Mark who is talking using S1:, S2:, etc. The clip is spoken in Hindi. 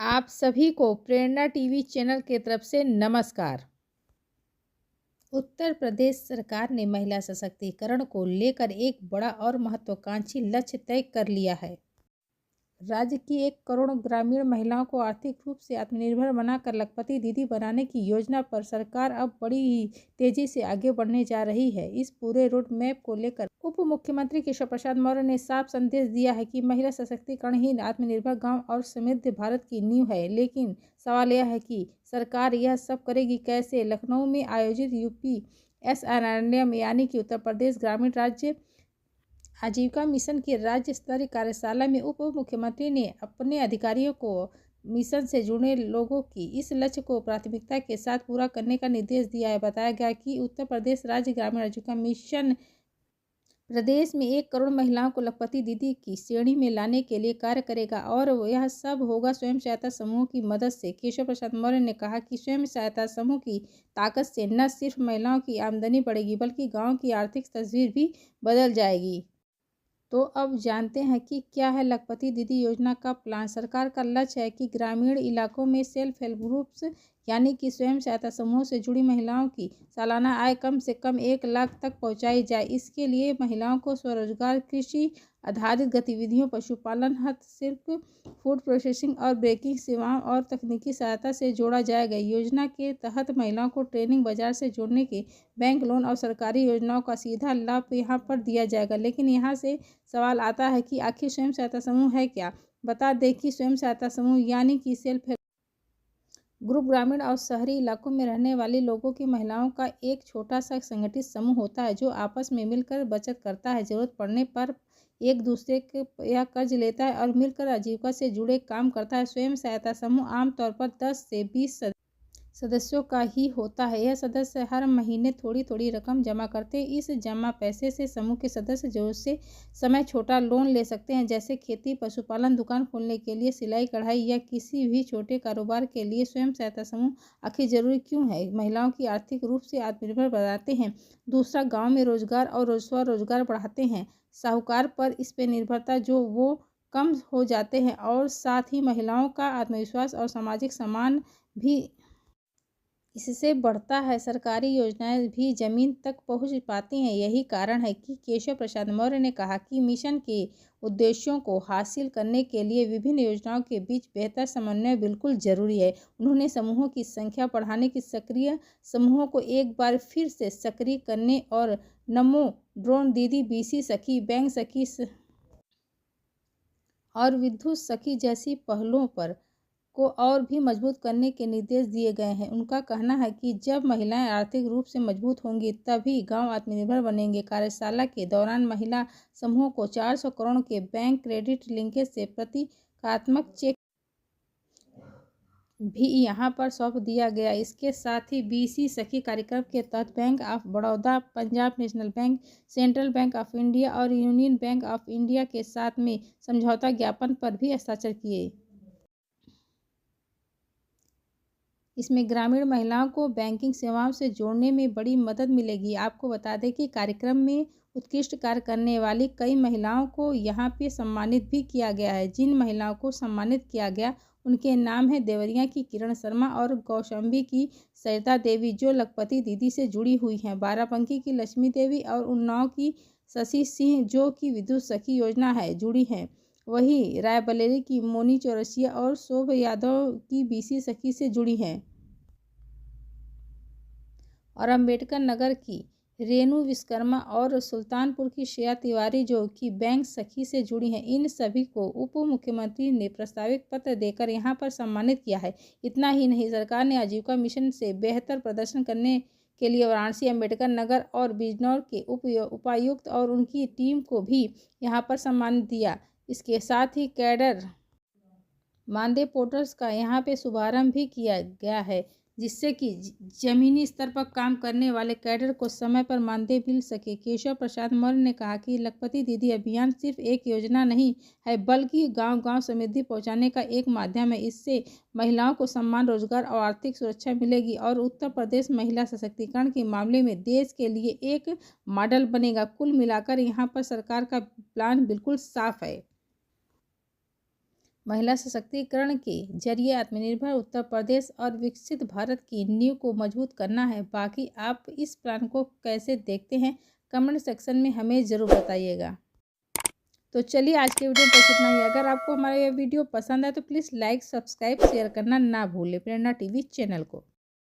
S1: आप सभी को प्रेरणा टीवी चैनल की तरफ से नमस्कार। उत्तर प्रदेश सरकार ने महिला सशक्तिकरण को लेकर एक बड़ा और महत्वाकांक्षी लक्ष्य तय कर लिया है। राज्य की 1 करोड़ ग्रामीण महिलाओं को आर्थिक रूप से आत्मनिर्भर बनाकर लखपति दीदी बनाने की योजना पर सरकार अब बड़ी ही तेजी से आगे बढ़ने जा रही है। इस पूरे रोड मैप को लेकर उप मुख्यमंत्री केशव प्रसाद मौर्य ने साफ संदेश दिया है कि महिला सशक्तिकरण ही आत्मनिर्भर गांव और समृद्ध भारत की नींव है। लेकिन सवाल यह है कि सरकार यह सब करेगी कैसे। लखनऊ में आयोजित UPSRNM यानी कि उत्तर प्रदेश ग्रामीण राज्य आजीविका मिशन की राज्य स्तरीय कार्यशाला में उप मुख्यमंत्री ने अपने अधिकारियों को मिशन से जुड़े लोगों की इस लक्ष्य को प्राथमिकता के साथ पूरा करने का निर्देश दिया है। बताया गया कि उत्तर प्रदेश राज्य ग्रामीण आजीविका मिशन प्रदेश में 1 करोड़ महिलाओं को लखपति दीदी की श्रेणी में लाने के लिए कार्य करेगा और यह सब होगा स्वयं सहायता समूह की मदद से। केशव प्रसाद मौर्य ने कहा कि स्वयं सहायता समूह की ताकत से न सिर्फ महिलाओं की आमदनी बढ़ेगी बल्कि गांव की आर्थिक तस्वीर भी बदल जाएगी। तो अब जानते हैं कि क्या है लखपति दीदी योजना का प्लान। सरकार का लक्ष्य है कि ग्रामीण इलाकों में सेल्फ हेल्प ग्रुप्स यानी कि स्वयं सहायता समूह से जुड़ी महिलाओं की सालाना आय कम से कम 1 लाख तक पहुंचाई जाए। इसके लिए महिलाओं को स्वरोजगार, कृषि आधारित गतिविधियों, पशुपालन, हस्तशिल्प, फूड प्रोसेसिंग और बेकिंग सेवाओं और तकनीकी सहायता से जोड़ा जाएगा। योजना के तहत महिलाओं को ट्रेनिंग, बाजार से जोड़ने के बैंक लोन और सरकारी योजनाओं का सीधा लाभ यहाँ पर दिया जाएगा। लेकिन यहाँ से सवाल आता है कि आखिर स्वयं सहायता समूह है क्या। बता दें कि स्वयं सहायता समूह यानी कि सेल्फ हेल्प ग्रुप ग्रामीण और शहरी इलाकों में रहने वाली लोगों की महिलाओं का एक छोटा सा संगठित समूह होता है जो आपस में मिलकर बचत करता है, जरूरत पड़ने पर एक दूसरे के या कर्ज लेता है और मिलकर आजीविका से जुड़े काम करता है। स्वयं सहायता समूह आमतौर पर 10 से 20 सदस्यों का ही होता है। यह सदस्य हर महीने थोड़ी थोड़ी रकम जमा करते हैं। इस जमा पैसे से समूह के सदस्य जरूरत से समय छोटा लोन ले सकते हैं, जैसे खेती, पशुपालन, दुकान खोलने के लिए, सिलाई कढ़ाई या किसी भी छोटे कारोबार के लिए। स्वयं सहायता समूह आखिर जरूरी क्यों है। महिलाओं की आर्थिक रूप से आत्मनिर्भर बनाते हैं। दूसरा, गाँव में रोजगार और स्वरोजगार बढ़ाते हैं। साहूकार पर इस पे निर्भरता जो वो कम हो जाते हैं और साथ ही महिलाओं का आत्मविश्वास और सामाजिक सम्मान भी इससे बढ़ता है। सरकारी योजनाएं भी जमीन तक पहुंच पाती हैं। यही कारण है कि केशव प्रसाद मौर्य ने कहा कि मिशन के उद्देश्यों को हासिल करने के लिए विभिन्न योजनाओं के बीच बेहतर समन्वय बिल्कुल जरूरी है। उन्होंने समूहों की संख्या बढ़ाने की, सक्रिय समूहों को एक बार फिर से सक्रिय करने और नमो ड्रोन दीदी, BC सखी, बैंक सखी और विद्युत सखी जैसी पहलों पर को और भी मजबूत करने के निर्देश दिए गए हैं। उनका कहना है कि जब महिलाएं आर्थिक रूप से मजबूत होंगी तभी गांव आत्मनिर्भर बनेंगे। कार्यशाला के दौरान महिला समूहों को 400 करोड़ के बैंक क्रेडिट लिंकेज से प्रतीकात्मक चेक भी यहां पर सौंप दिया गया। इसके साथ ही BC सखी कार्यक्रम के तहत bank of Baroda, Punjab national bank, central bank of India और यूनियन बैंक ऑफ इंडिया के साथ में समझौता ज्ञापन पर भी हस्ताक्षर किए। इसमें ग्रामीण महिलाओं को बैंकिंग सेवाओं से जोड़ने में बड़ी मदद मिलेगी। आपको बता दें कि कार्यक्रम में उत्कृष्ट कार्य करने वाली कई महिलाओं को यहाँ पे सम्मानित भी किया गया है। जिन महिलाओं को सम्मानित किया गया उनके नाम है देवरिया की किरण शर्मा और कौशाम्बी की सरिता देवी, जो लखपति दीदी से जुड़ी हुई हैं। बाराबंकी की लक्ष्मी देवी और उन्नाव की शशि सिंह, जो कि विद्युत सखी योजना है, जुड़ी हैं। वहीं रायबरेली की मोनी चौरसिया और शोभ यादव की BC सखी से जुड़ी हैं और अंबेडकर नगर की रेणु विश्वकर्मा और सुल्तानपुर की श्रेया तिवारी, जो कि बैंक सखी से जुड़ी हैं। इन सभी को उप मुख्यमंत्री ने प्रस्तावित पत्र देकर यहां पर सम्मानित किया है। इतना ही नहीं, सरकार ने आजीविका मिशन से बेहतर प्रदर्शन करने के लिए वाराणसी, अंबेडकर नगर और बिजनौर के उपायुक्त और उनकी टीम को भी यहाँ पर सम्मानित दिया। इसके साथ ही कैडर मानदेय पोर्टल्स का यहाँ पे शुभारंभ भी किया गया है, जिससे कि जमीनी स्तर पर काम करने वाले कैडर को समय पर मानदेय मिल सके। केशव प्रसाद मौर्य ने कहा कि लखपति दीदी अभियान सिर्फ एक योजना नहीं है बल्कि गांव-गांव समृद्धि पहुंचाने का एक माध्यम है। इससे महिलाओं को सम्मान, रोजगार और आर्थिक सुरक्षा मिलेगी और उत्तर प्रदेश महिला सशक्तिकरण के मामले में देश के लिए एक मॉडल बनेगा। कुल मिलाकर यहाँ पर सरकार का प्लान बिल्कुल साफ है। महिला सशक्तिकरण के जरिए आत्मनिर्भर उत्तर प्रदेश और विकसित भारत की नींव को मजबूत करना है। बाकी आप इस प्लान को कैसे देखते हैं, कमेंट सेक्शन में हमें ज़रूर बताइएगा। तो चलिए आज के वीडियो में बस इतना ही। अगर आपको हमारा यह वीडियो पसंद है तो प्लीज़ लाइक, सब्सक्राइब, शेयर करना ना भूलें प्रेरणा टीवी चैनल को।